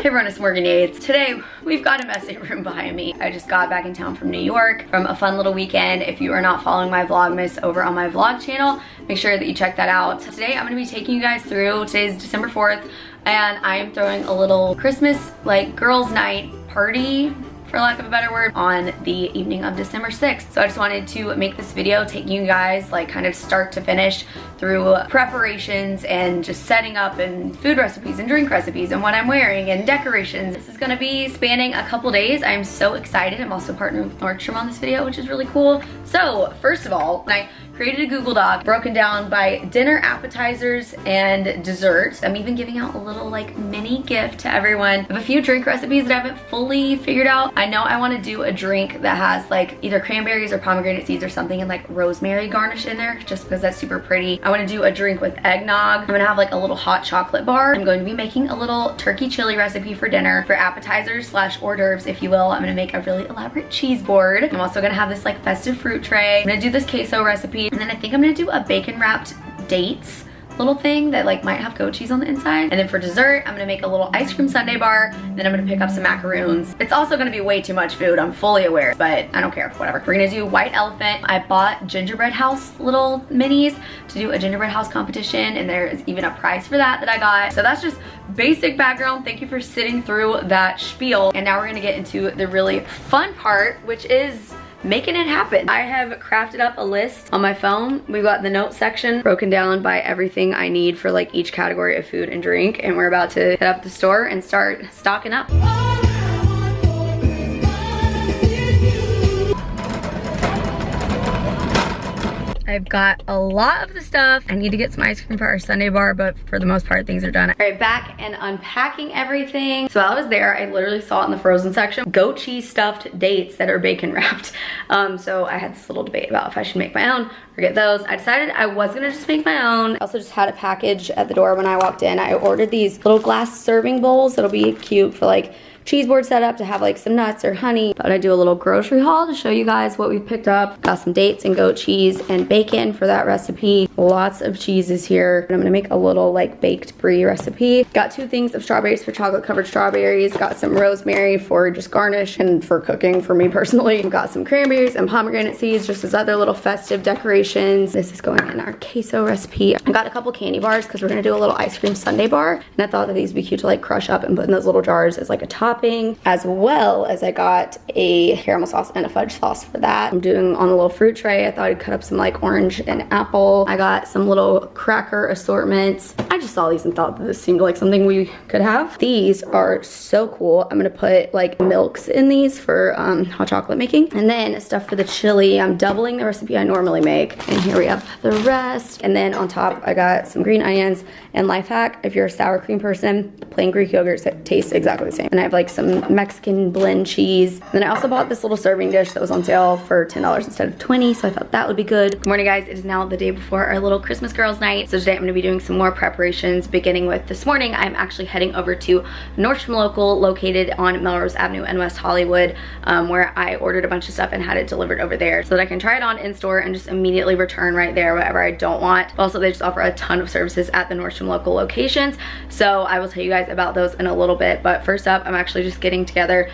Hey everyone, it's Morgan Yates. Today, we've got a messy room behind me. I just got back in town from New York from a fun little weekend. If you are not following my Vlogmas over on my vlog channel, make sure that you check that out. Today, I'm gonna be taking you guys through, today's December 4th, and I am throwing a little Christmas, like, girls' night party, for lack of a better word, on the evening of December 6th. So I just wanted to make this video taking you guys like kind of start to finish through preparations and just setting up and food recipes and drink recipes and what I'm wearing and decorations. This is gonna be spanning a couple days. I'm so excited. I'm also partnered with Nordstrom on this video, which is really cool. So first of all, I created a Google Doc broken down by dinner, appetizers, and desserts. I'm even giving out a little like mini gift to everyone. I have a few drink recipes that I haven't fully figured out. I know I want to do a drink that has like either cranberries or pomegranate seeds or something and like rosemary garnish in there just because that's super pretty. I want to do a drink with eggnog. I'm gonna have like a little hot chocolate bar. I'm going to be making a little turkey chili recipe for dinner for appetizers slash hors d'oeuvres, if you will. I'm gonna make a really elaborate cheese board. I'm also gonna have this like festive fruit tray. I'm gonna do this queso recipe. And then I think I'm gonna do a bacon wrapped dates little thing that like might have goat cheese on the inside. And then for dessert, I'm gonna make a little ice cream sundae bar. Then I'm gonna pick up some macaroons. It's also gonna be way too much food, I'm fully aware, but I don't care, whatever. We're gonna do white elephant. I bought gingerbread house little minis to do a gingerbread house competition, and there is even a prize for that I got. So that's just basic background. Thank you for sitting through that spiel. And now we're gonna get into the really fun part, which is making it happen. I have crafted up a list on my phone. We've got the notes section broken down by everything I need for like each category of food and drink, and we're about to head up the store and start stocking up. I've got a lot of the stuff. I need to get some ice cream for our sundae bar, but for the most part, things are done. All right, back and unpacking everything. So while I was there, I literally saw it in the frozen section, goat cheese stuffed dates that are bacon wrapped. So I had this little debate about if I should make my own or get those. I decided I was gonna just make my own. I also just had a package at the door when I walked in. I ordered these little glass serving bowls that'll be cute for like cheese board setup to have like some nuts or honey. But I do a little grocery haul to show you guys what we picked up. Got some dates and goat cheese and bacon for that recipe. Lots of cheeses here. And I'm gonna make a little like baked brie recipe. Got 2 things of strawberries for chocolate covered strawberries. Got some rosemary for just garnish and for cooking for me personally. Got some cranberries and pomegranate seeds just as other little festive decorations. This is going in our queso recipe. I got a couple candy bars because we're gonna do a little ice cream sundae bar. And I thought that these would be cute to like crush up and put in those little jars as like a top, as well as I got a caramel sauce and a fudge sauce for that. I'm doing on a little fruit tray. I thought I'd cut up some like orange and apple. I got some little cracker assortments. I just saw these and thought that this seemed like something we could have. These are so cool. I'm gonna put like milks in these for hot chocolate making. And then stuff for the chili. I'm doubling the recipe I normally make. And here we have the rest. And then on top, I got some green onions and life hack. If you're a sour cream person, plain Greek yogurt tastes exactly the same. And I have like some Mexican blend cheese. Then I also bought this little serving dish that was on sale for $10 instead of $20, so I thought that would be good. Good morning, guys. It is now the day before our little Christmas girls night. So today I'm gonna be doing some more preparations, beginning with this morning. I'm actually heading over to Nordstrom Local, located on Melrose Avenue in West Hollywood, where I ordered a bunch of stuff and had it delivered over there so that I can try it on in store and just immediately return right there whatever I don't want. Also, they just offer a ton of services at the Nordstrom Local locations, so I will tell you guys about those in a little bit. But first up, I'm actually just getting together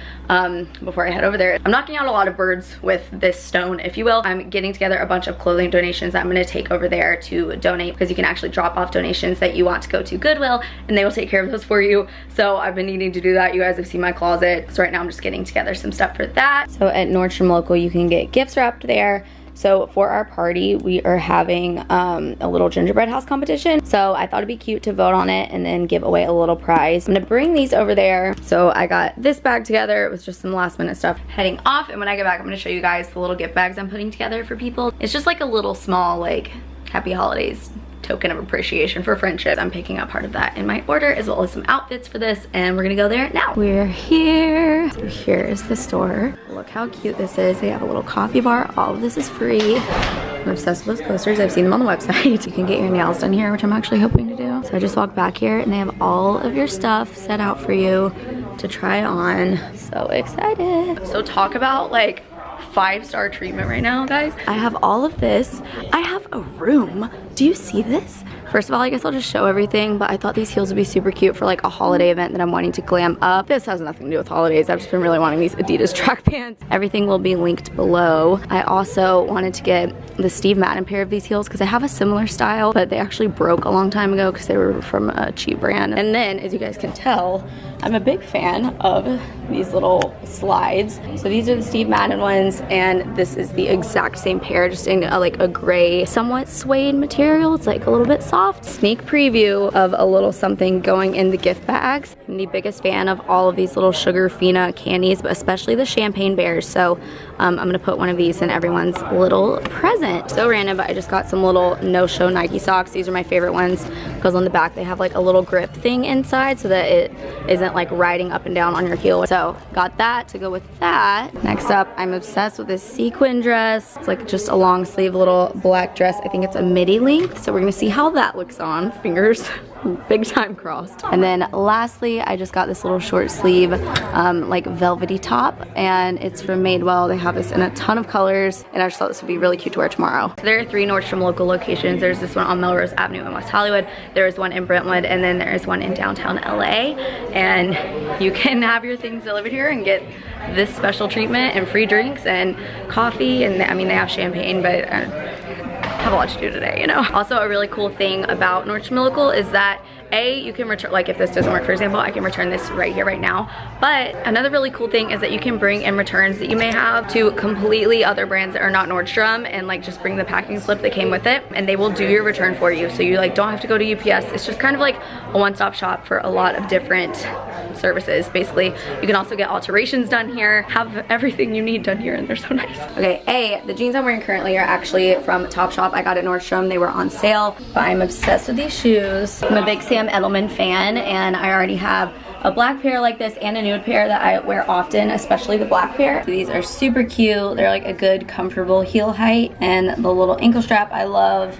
before I head over there. I'm knocking out a lot of birds with this stone, if you will. I'm getting together a bunch of clothing donations that I'm gonna take over there to donate, because you can actually drop off donations that you want to go to Goodwill and they will take care of those for you. So I've been needing to do that. You guys have seen my closet. So right now I'm just getting together some stuff for that. So at Nordstrom Local, you can get gifts wrapped there. So for our party, we are having a little gingerbread house competition. So I thought it'd be cute to vote on it and then give away a little prize. I'm gonna bring these over there. So I got this bag together. It was just some last minute stuff. Heading off, and when I get back, I'm gonna show you guys the little gift bags I'm putting together for people. It's just like a little small like happy holidays token of appreciation for friendship. I'm picking up part of that in my order, as well as some outfits for this, and we're gonna go there now. We're here. So here is the store. Look how cute this is. They have a little coffee bar. All of this is free. I'm obsessed with those coasters. I've seen them on the website. You can get your nails done here, which I'm actually hoping to do. So I just walked back here and they have all of your stuff set out for you to try on. So excited. So talk about like 5-star treatment right now, guys. I have all of this. I have a room. Do you see this? First of all, I guess I'll just show everything, but I thought these heels would be super cute for like a holiday event that I'm wanting to glam up. This has nothing to do with holidays. I've just been really wanting these Adidas track pants. Everything will be linked below. I also wanted to get the Steve Madden pair of these heels because I have a similar style, but they actually broke a long time ago because they were from a cheap brand. And then, as you guys can tell, I'm a big fan of these little slides. So these are the Steve Madden ones, and this is the exact same pair, just in like a gray, somewhat suede material. It's like a little bit soft. Sneak preview of a little something going in the gift bags. I'm the biggest fan of all of these little Sugar Fina candies, but especially the champagne bears. So I'm gonna put one of these in everyone's little present. So random, but I just got some little no-show Nike socks. These are my favorite ones because on the back they have like a little grip thing inside so that it isn't like riding up and down on your heel. So got that to go with that. Next up, I'm obsessed with this sequin dress. It's like just a long sleeve little black dress. I think it's a midi length. So we're gonna see how that looks on. Fingers big time crossed. And then lastly, I just got this little short sleeve like velvety top, and it's from Madewell. They have this in a ton of colors, and I just thought this would be really cute to wear tomorrow. So there are 3 Nordstrom local locations. There's this one on Melrose Avenue in West Hollywood. There's one in Brentwood, and then there's one in downtown LA. And you can have your things delivered here and get this special treatment and free drinks and coffee, and I mean they have champagne, but have a lot to do today, you know. Also, a really cool thing about Nordstrom Local is that you can return, like if this doesn't work, for example, I can return this right here, right now. But another really cool thing is that you can bring in returns that you may have to completely other brands that are not Nordstrom, and like just bring the packing slip that came with it, and they will do your return for you. So you like don't have to go to UPS. It's just kind of like a one-stop shop for a lot of different services. Basically, you can also get alterations done here, have everything you need done here, and they're so nice. Okay, the jeans I'm wearing currently are actually from Topshop. I got at Nordstrom. They were on sale, but I'm obsessed with these shoes. I'm a big Sam Edelman fan, and I already have a black pair like this and a nude pair that I wear often, especially the black pair. These are super cute. They're like a good comfortable heel height, and the little ankle strap I love.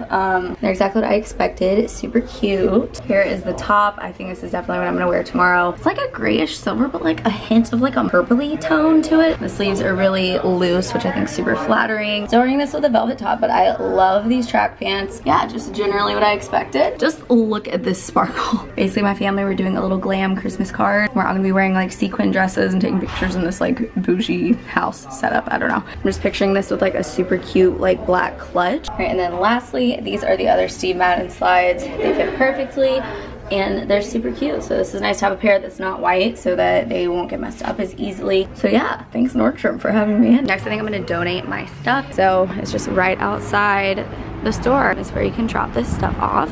They're exactly what I expected. Super cute. Here is the top. I think this is definitely what I'm gonna wear tomorrow. It's like a grayish silver, but like a hint of like a purpley tone to it. The sleeves are really loose, which I think is super flattering. So wearing this with a velvet top, but I love these track pants. Yeah, just generally what I expected. Just look at this sparkle. Basically, my family were doing a little glam Christmas card. We're all gonna be wearing like sequin dresses and taking pictures in this like bougie house setup. I don't know. I'm just picturing this with like a super cute like black clutch. All right, and then lastly, these are the other Steve Madden slides. They fit perfectly, and they're super cute. So this is nice to have a pair that's not white so that they won't get messed up as easily. So yeah, thanks Nordstrom for having me in. Next, I think I'm gonna donate my stuff. So it's just right outside the store. It's where you can drop this stuff off.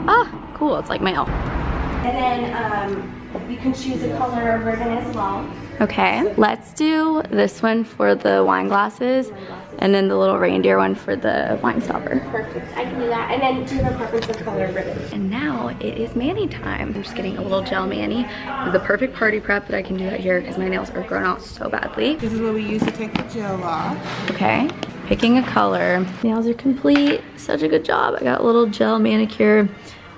Ah, cool, it's like mail. And then you can choose a color or ribbon as well. Okay, let's do this one for the wine glasses, and then the little reindeer one for the wine stopper. Perfect, I can do that. And then do you have a preference of color ribbon? And now it is mani time. I'm just getting a little gel mani. It's the perfect party prep that I can do that here because my nails are grown out so badly. This is what we use to take the gel off. Okay, picking a color. Nails are complete, such a good job. I got a little gel manicure,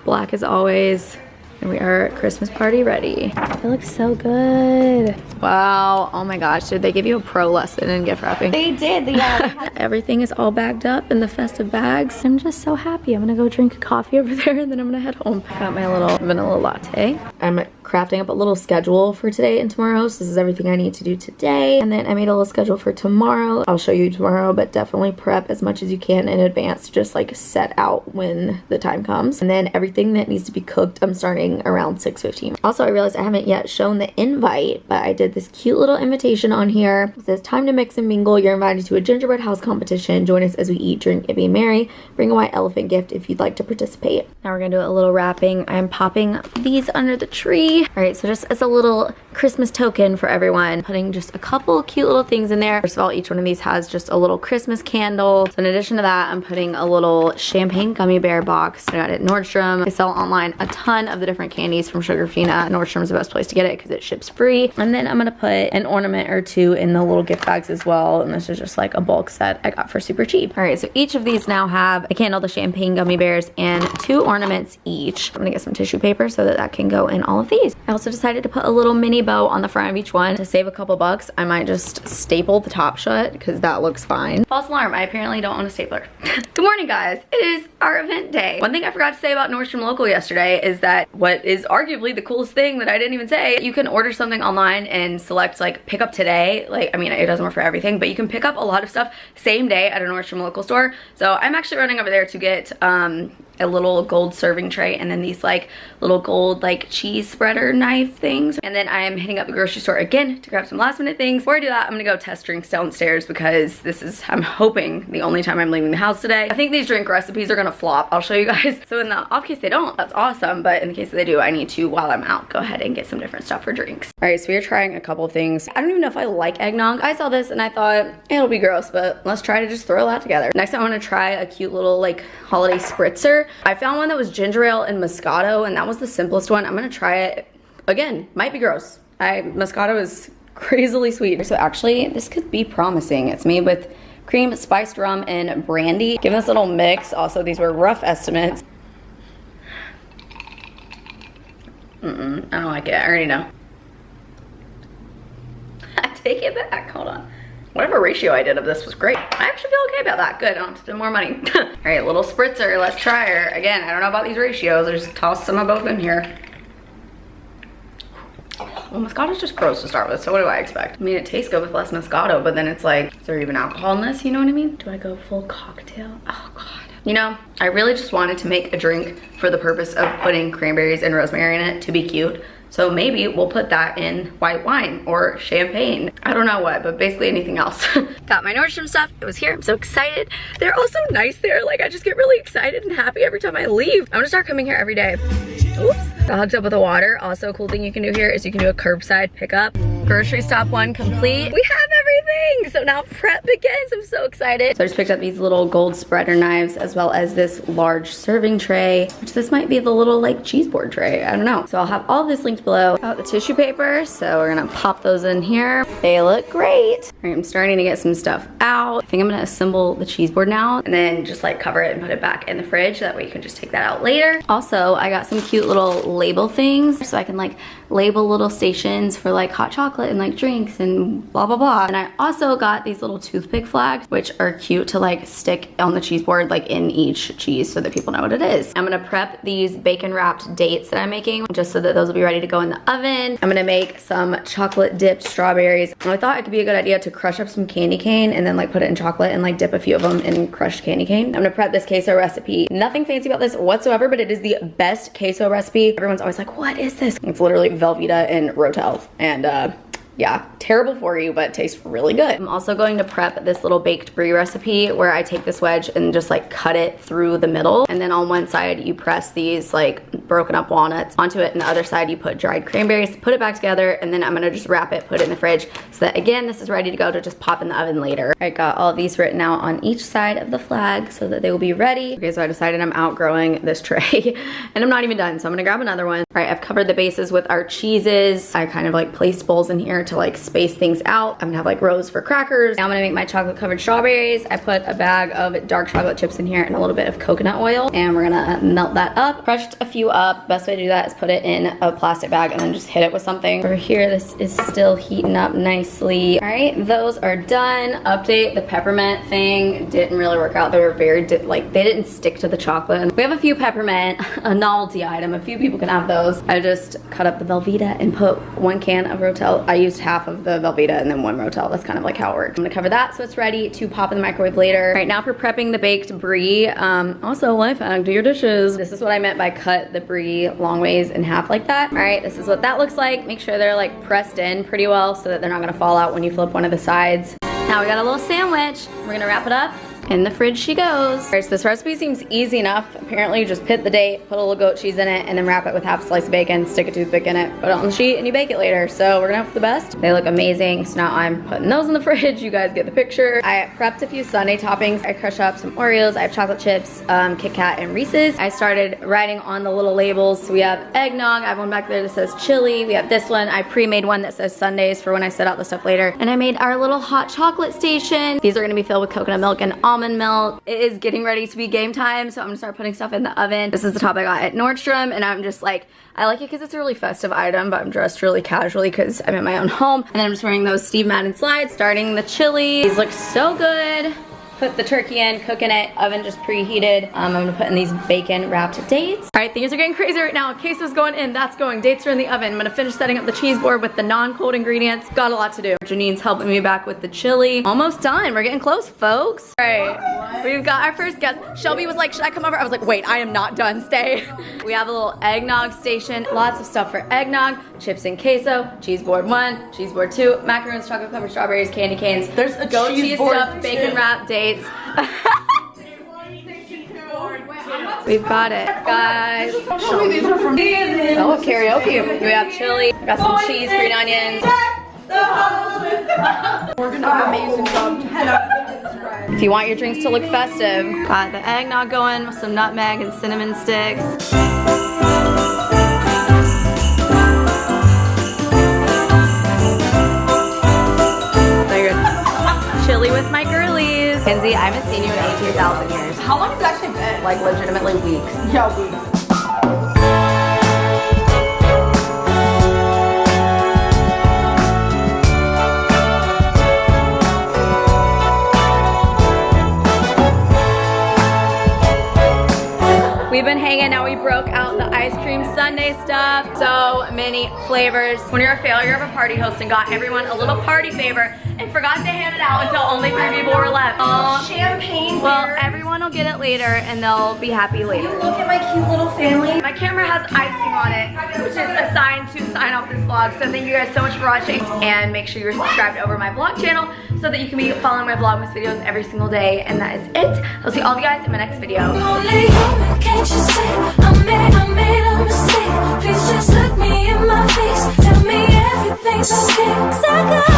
black as always. And we are Christmas party ready. It looks so good. Wow, oh my gosh, did they give you a pro lesson in gift wrapping? They did, yeah. Everything is all bagged up in the festive bags. I'm just so happy. I'm gonna go drink a coffee over there, and then I'm gonna head home. Got my little vanilla latte. I'm crafting up a little schedule for today and tomorrow. So this is everything I need to do today. And then I made a little schedule for tomorrow. I'll show you tomorrow, but definitely prep as much as you can in advance to just like set out when the time comes. And then everything that needs to be cooked, I'm starting around 6:15. Also, I realized I haven't yet shown the invite, but I did this cute little invitation on here. It says, time to mix and mingle. You're invited to a gingerbread house competition. Join us as we eat, drink, and be merry. Bring a white elephant gift if you'd like to participate. Now we're gonna do a little wrapping. I'm popping these under the tree. All right, so just as a little Christmas token for everyone, putting just a couple cute little things in there. First of all, each one of these has just a little Christmas candle. So in addition to that, I'm putting a little champagne gummy bear box. I got it at Nordstrom. I sell online a ton of the different candies from Sugar Fina. Nordstrom's the best place to get it because it ships free. And then I'm gonna put an ornament or two in the little gift bags as well. And this is just like a bulk set I got for super cheap. All right, so each of these now have a candle, the champagne gummy bears, and 2 ornaments each. I'm gonna get some tissue paper so that that can go in all of these. sundaes. I also decided to put a little mini bow on the front of each one to save a couple bucks. I might just staple the top shut because that looks fine. False alarm, I apparently don't own a stapler. Good morning, guys. It is our event day. One thing I forgot to say about Nordstrom Local yesterday is that what is arguably the coolest thing that I didn't even say, you can order something online and select like pick up today. Like, I mean, it doesn't work for everything, but you can pick up a lot of stuff same day at a Nordstrom Local store. So I'm actually running over there to get a little gold serving tray and then these like little gold like cheese spreader knife things. And then I am hitting up the grocery store again to grab some last minute things. Before I do that, I'm gonna go test drinks downstairs because this is, I'm hoping, the only time I'm leaving the house today. I think these drink recipes are gonna flop. I'll show you guys. So in the off case they don't, that's awesome. But in the case that they do, I need to, while I'm out, go ahead and get some different stuff for drinks. All right, so we are trying a couple of things. I don't even know if I like eggnog. I saw this and I thought it'll be gross, but let's try to just throw that together. Next, I wanna try a cute little like holiday spritzer. I found one that was ginger ale and Moscato, and that was the simplest one. I'm gonna try it again. Might be gross. Moscato is crazily sweet. So actually, this could be promising. It's made with cream, spiced rum, and brandy. Give this a little mix. Also, these were rough estimates. I don't like it. I already know. I take it back. Hold on. Whatever ratio I did of this was great. I actually feel okay about that. Good, I don't have to spend more money. All right, little spritzer, let's try her. Again, I don't know about these ratios. I just tossed some of both in here. Well, Moscato's just gross to start with, so what do I expect? I mean, it tastes good with less Moscato, but then it's like, is there even alcohol in this? You know what I mean? Do I go full cocktail? Oh God. You know, I really just wanted to make a drink for the purpose of putting cranberries and rosemary in it to be cute. So maybe we'll put that in white wine or champagne. I don't know what, but basically anything else. Got my Nordstrom stuff. It was here. I'm so excited. They're all so nice there. Like, I just get really excited and happy every time I leave. I'm gonna start coming here every day. Oops. Got hooked up with the water. Also, a cool thing you can do here is you can do a curbside pickup. Grocery stop one complete. We have everything. So now prep begins. I'm so excited. So I just picked up these little gold spreader knives as well as this large serving tray, which this might be the little like cheese board tray. I don't know. So I'll have all this linked below. Got the tissue paper. So we're gonna pop those in here. They look great. All right, I'm starting to get some stuff out. I think I'm gonna assemble the cheese board now and then just like cover it and put it back in the fridge. That way you can just take that out later. Also, I got some cute little label things so I can like label little stations for like hot chocolate and like drinks and blah blah blah. And I also got these little toothpick flags, which are cute to like stick on the cheese board like in each cheese so that people know what it is. I'm gonna prep these bacon wrapped dates that I'm making just so that those will be ready to go in the oven. I'm gonna make some chocolate dipped strawberries. I thought it could be a good idea to crush up some candy cane and then like put it in chocolate and like dip a few of them in crushed candy cane. I'm gonna prep this queso recipe. Nothing fancy about this whatsoever, but it is the best queso recipe. Everyone's always like, what is this? It's literally Velveeta and Rotel. And yeah, terrible for you, but tastes really good. I'm also going to prep this little baked brie recipe where I take this wedge and just like cut it through the middle. And then on one side you press these like broken up walnuts onto it, and the other side you put dried cranberries, put it back together, and then I'm gonna just wrap it, put it in the fridge so that again, this is ready to go to just pop in the oven later. I got all of these written out on each side of the flag so that they will be ready. Okay, so I decided I'm outgrowing this tray and I'm not even done, so I'm gonna grab another one. All right, I've covered the bases with our cheeses. I kind of like placed bowls in here to like space things out. I'm gonna have like rows for crackers. Now I'm gonna make my chocolate covered strawberries. I put a bag of dark chocolate chips in here and a little bit of coconut oil, and we're gonna melt that up. Crushed a few up. Best way to do that is put it in a plastic bag and then just hit it with something. Over here, this is still heating up nicely. All right, those are done. Update, the peppermint thing didn't really work out. They were very, like they didn't stick to the chocolate. We have a few peppermint, a novelty item. A few people can have those. I just cut up the Velveeta and put 1 can of Rotel. I used half of the Velveeta and then 1 Rotel. That's kind of like how it works. I'm gonna cover that so it's ready to pop in the microwave later. All right, now for prepping the baked brie. Also, life hack, do your dishes. This is what I meant by cut the brie long ways in half like that. All right, this is what that looks like. Make sure they're like pressed in pretty well so that they're not gonna fall out when you flip one of the sides. Now we got a little sandwich. We're gonna wrap it up. In the fridge she goes. All right, so this recipe seems easy enough. Apparently you just pit the date, put a little goat cheese in it, and then wrap it with half a slice of bacon, stick a toothpick in it, put it on the sheet, and you bake it later. So we're gonna hope for the best. They look amazing, so now I'm putting those in the fridge. You guys get the picture. I prepped a few sundae toppings. I crushed up some Oreos. I have chocolate chips, Kit Kat, and Reese's. I started writing on the little labels. So we have eggnog. I have one back there that says chili. We have this one. I pre-made one that says Sundays for when I set out the stuff later. And I made our little hot chocolate station. These are gonna be filled with coconut milk and almond almond milk. It is getting ready to be game time, so I'm gonna start putting stuff in the oven. This is the top I got at Nordstrom, and I'm just like, I like it because it's a really festive item, but I'm dressed really casually because I'm in my own home. And then I'm just wearing those Steve Madden slides, starting the chili. These look so good. Put the turkey in, cooking it, oven just preheated. I'm gonna put in these bacon wrapped dates. All right, things are getting crazy right now. Queso's going in, that's going. Dates are in the oven. I'm gonna finish setting up the cheese board with the non-cold ingredients. Got a lot to do. Janine's helping me back with the chili. Almost done, we're getting close, folks. All right, we've got our first guest. Shelby was like, should I come over? I was like, wait, I am not done, stay. We have a little eggnog station. Lots of stuff for eggnog, chips and queso, cheese board 1, cheese board 2, macaroons, chocolate covered strawberries, candy canes. There's a goat cheese cheese board stuffed bacon wrapped dates. We've got it, guys. Oh, karaoke. We have chili. We got some cheese, green onions. Amazing job. If you want your drinks to look festive, got the eggnog going with some nutmeg and cinnamon sticks. Very good. Chili with my girlies. Kenzie, I haven't seen you in 18,000 years. How long has it actually been? Like legitimately weeks. Yeah, weeks. We've been hanging out. We broke out the ice cream sundae stuff. So many flavors. When you're a failure of a party host and got everyone a little party favor and forgot to hand it out until only 3 people were left. Champagne. Well, everyone will get it later and they'll be happy later. Look at my cute little family. My camera has icing on it, which is assigned to sign off this vlog. So thank you guys so much for watching, and make sure you're subscribed over my vlog channel so that you can be following my Vlogmas videos every single day. And that is it. I'll see all of you guys in my next video. Can't you see I made a mistake? Please just look me in my face. Tell me everything's okay. 'Cause I got